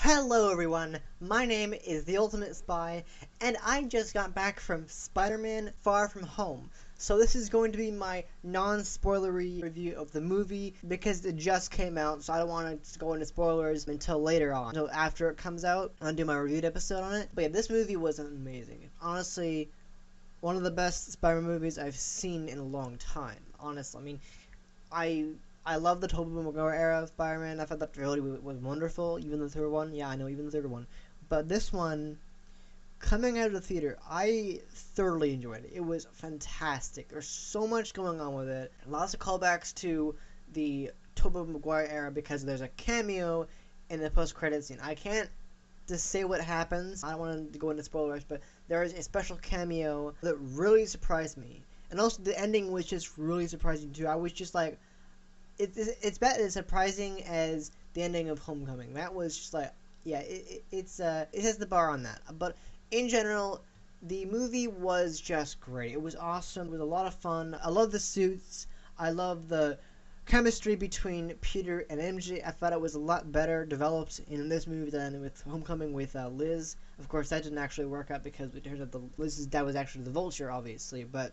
Hello everyone, my name is the Ultimate Spy, and I just got back from Spider-Man Far From Home. So this is going to be my non-spoilery review of the movie, because it just came out, so I don't want to go into spoilers until later on. So after it comes out, I'll do my reviewed episode on it. But yeah, this movie was amazing. Honestly, one of the best Spider-Man movies I've seen in a long time. Honestly, I mean, I love the Tobey Maguire era of Spider-Man. I thought that really was wonderful. Even the third one, yeah, I know, even the third one. But this one, coming out of the theater, I thoroughly enjoyed it. It was fantastic. There's so much going on with it. Lots of callbacks to the Tobey Maguire era because there's a cameo in the post-credits scene. I can't just say what happens. I don't want to go into spoilers, but there is a special cameo that really surprised me. And also the ending was just really surprising too. I was just like, it's about as surprising as the ending of Homecoming. That was just like, yeah, it has the bar on that. But in general, the movie was just great. It was awesome. It was a lot of fun. I love the suits. I love the chemistry between Peter and MJ. I thought it was a lot better developed in this movie than with Homecoming with Liz. Of course, that didn't actually work out because it turns out Liz's dad was actually the Vulture, obviously. But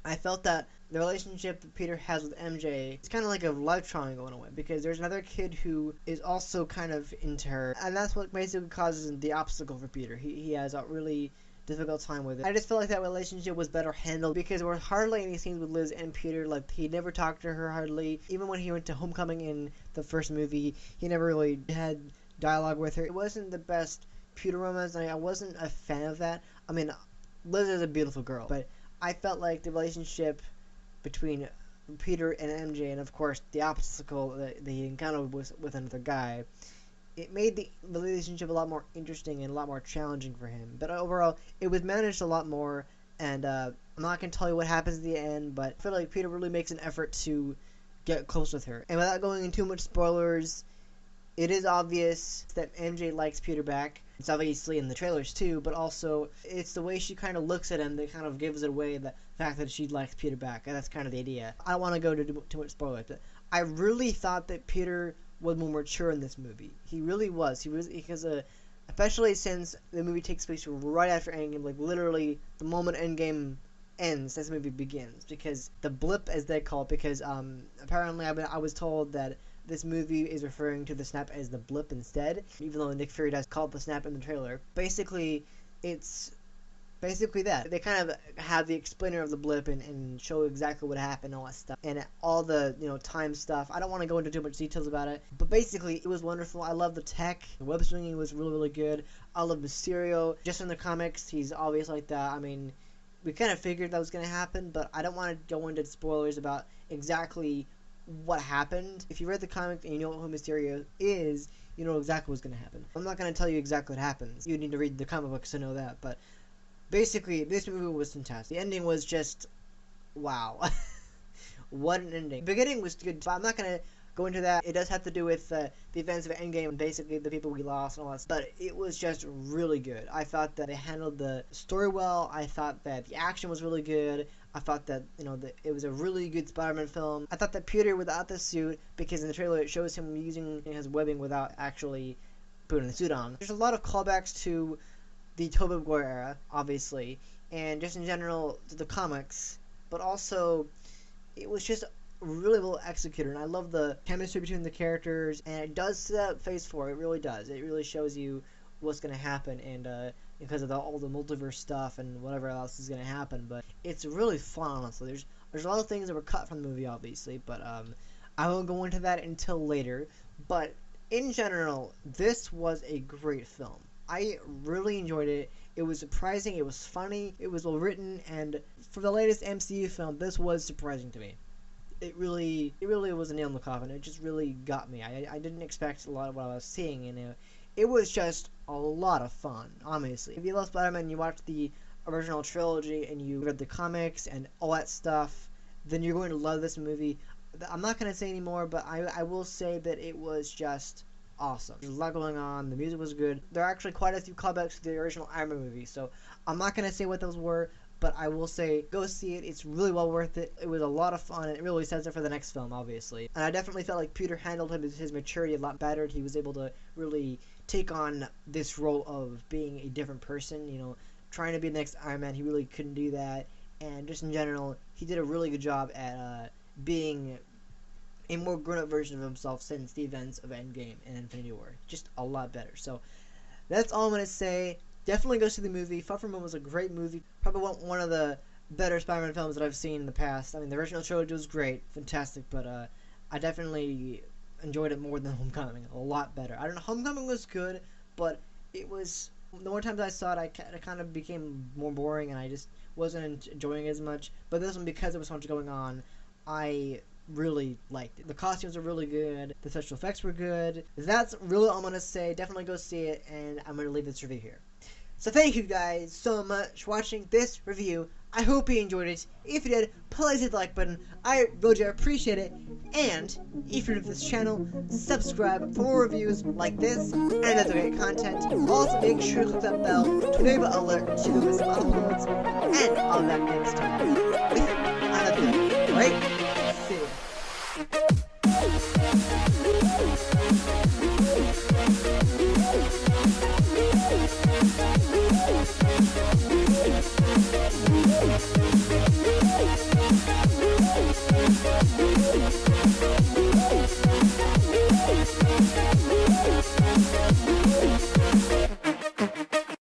I felt that the relationship that Peter has with MJ is kind of like a love triangle in a way, because there's another kid who is also kind of into her, and that's what basically causes the obstacle for Peter. He has a really difficult time with it. I just felt like that relationship was better handled because there were hardly any scenes with Liz and Peter. Like, he never talked to her hardly. Even when he went to Homecoming in the first movie, he never really had dialogue with her. It wasn't the best Peter romance, and I wasn't a fan of that. I mean, Liz is a beautiful girl, but I felt like the relationship between Peter and MJ, and of course the obstacle that he encountered with another guy, it made the relationship a lot more interesting and a lot more challenging for him. But overall, it was managed a lot more, and I'm not going to tell you what happens at the end, but I feel like Peter really makes an effort to get close with her. And without going into too much spoilers, it is obvious that MJ likes Peter back. It's obviously in the trailers too, but also it's the way she kind of looks at him that kind of gives it away, the fact that she likes Peter back, and that's kind of the idea. I don't want to go into too much spoilers, but I really thought that Peter was more mature in this movie. He really was. He was, because especially since the movie takes place right after Endgame, like literally the moment Endgame ends, this movie begins. Because the blip, as they call it, because apparently I was told that this movie is referring to the snap as the blip instead, even though Nick Fury does call it the snap in the trailer. Basically, it's basically that. They kind of have the explainer of the blip and show exactly what happened and all that stuff. And all the, time stuff. I don't want to go into too much details about it, but basically, it was wonderful. I love the tech. The web swinging was really, really good. I love Mysterio. Just in the comics, he's always like that. I mean, we kind of figured that was going to happen, but I don't want to go into spoilers about exactly what happened. If you read the comic and you know who Mysterio is, you know exactly what's going to happen. I'm not going to tell you exactly what happens. You need to read the comic books to know that, but basically, this movie was fantastic. The ending was just, wow. What an ending. The beginning was good, but I'm not going to go into that. It does have to do with the events of Endgame and basically the people we lost and all that stuff. But it was just really good. I thought that they handled the story well. I thought that the action was really good. I thought that, that it was a really good Spider-Man film. I thought that Peter without the suit, because in the trailer it shows him using his webbing without actually putting the suit on. There's a lot of callbacks to the Tobey Maguire era, obviously, and just in general to the comics, but also it was just really well executed, and I love the chemistry between the characters, and it does set up Phase 4, it really does. It really shows you what's going to happen, and because of all the multiverse stuff and whatever else is going to happen, but it's really fun, honestly. There's a lot of things that were cut from the movie, obviously, but I won't go into that until later. But in general, this was a great film. I really enjoyed it. It was surprising, it was funny, it was well written, and for the latest MCU film, this was surprising to me. It really was a nail in the coffin. It just really got me. I didn't expect a lot of what I was seeing, and it was just a lot of fun, honestly. If you love Spider-Man and you watched the original trilogy and you read the comics and all that stuff, then you're going to love this movie. I'm not going to say anymore, but I will say that it was just awesome. There's a lot going on. The music was good. There are actually quite a few callbacks to the original Iron Man movie, so I'm not going to say what those were, but I will say go see it. It's really well worth it. It was a lot of fun, and it really sets it for the next film, obviously. And I definitely felt like Peter handled his maturity a lot better. He was able to really take on this role of being a different person, trying to be the next Iron Man. He really couldn't do that. And just in general, he did a really good job at being a more grown-up version of himself since the events of Endgame and Infinity War. Just a lot better. So that's all I'm going to say. Definitely go see the movie. Far From Home was a great movie. Probably one of the better Spider-Man films that I've seen in the past. I mean, the original trilogy was great, fantastic, but I definitely enjoyed it more than Homecoming. A lot better. I don't know, Homecoming was good, but it was, the more times I saw it, it kind of became more boring, and I just wasn't enjoying it as much. But this one, because there was so much going on, I really liked it. The costumes were really good. The special effects were good. That's really all I'm going to say. Definitely go see it, and I'm going to leave this review here. So thank you guys so much for watching this review. I hope you enjoyed it. If you did, please hit the like button. I really do appreciate it. And if you're new to this channel, subscribe for more reviews like this and other great content. Also, make sure to click that bell to enable alert to miss uploads. And I'll be back next time with another great video. We'll be right back.